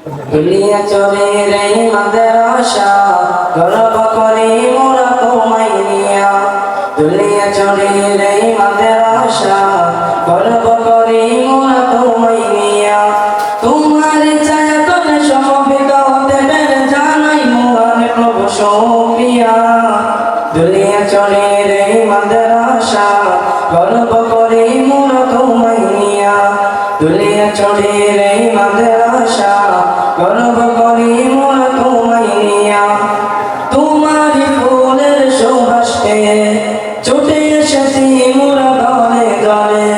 দুলিয়া চলে রে মাদ্রাসা গর্ব করি মোরা তোমায় নিয়া দুলিয়া চলে রে মাদ্রাসা গর্ব করি মোরা তোমায় নিয়া তোমার ছায়া তলে সমবেত হতে পেরে জানাই মহান প্রভু শুকরিয়া দুলিয়া চলে রে মাদ্রাসা গর্ব করি মোরা তোমায় নিয়া দুলিয়া চলে রে মাদ্রাসা গর্ব করি মোরা তোমায় নিয়া তোমারি ফুলের সুবাস পেয়ে ছুটে এসেছি মোরা দলে দলে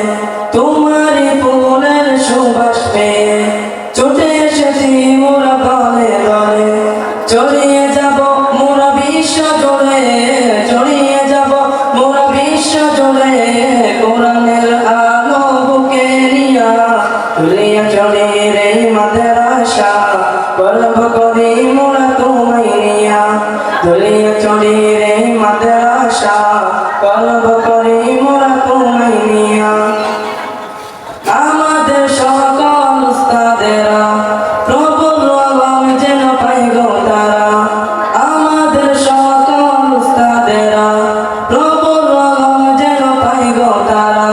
তোমারি ফুলের সুবাস পেয়ে ছুটে এসেছি মোরা দলে দলে ছড়িয়ে যাব মোরা বিশ্ব জুড়ে ছড়িয়ে যাব মোরা বিশ্ব জুড়ে কোরআনের আলো বুকে নিয়া দুলিয়া চলে রে মাদ্রাসা গর্ব করি মোরা তোমায় নিয়া দুলিয়া চলে রে মাদ্রাসা গর্ব করি মোরা তোমায় নিয়া আমাদের সকল উস্তাদেরা প্রভুর রহম যেন পাই গো তারা আমাদের সকল উস্তাদেরা প্রভুর রহম যেন পাই গো তারা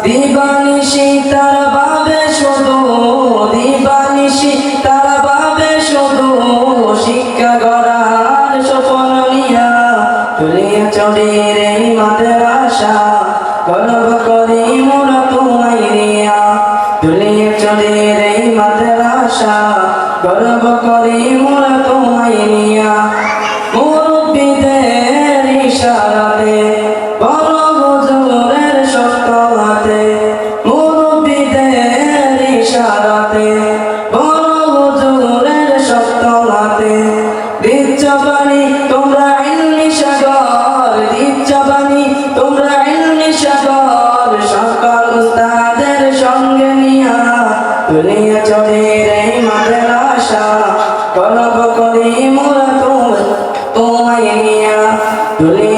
দিবানিশি তারা ভাবে শুধু দিবানিশি তারা ভাবে শুধু শিক্ষা গড়ার স্বপ্ন নিয়া দুলিয়া চলে রে মাদ্রাসা গর্ব করি মোরা তোমায় নিয়া দুলিয়া চলে রে মাদ্রাসা গর্ব করি মোরা তোমায় নিয়া মুরব্বিদের ইশারাতে বড় হুজুরের শক্ত হাতে মুরব্বিদের ইশারাতে বড় হুজুরের শক্ত হাতে দিচ্ছ বাণী তোমরা ইলমি সাগর দিচ্ছ বাণী তোমরা ইলমি সাগর সকল উস্তাদের সঙ্গে নিয়া দুলিয়া চলে রে মাদ্রাসা গর্ব করি মোরা তোমায় নিয়া দুলিয়া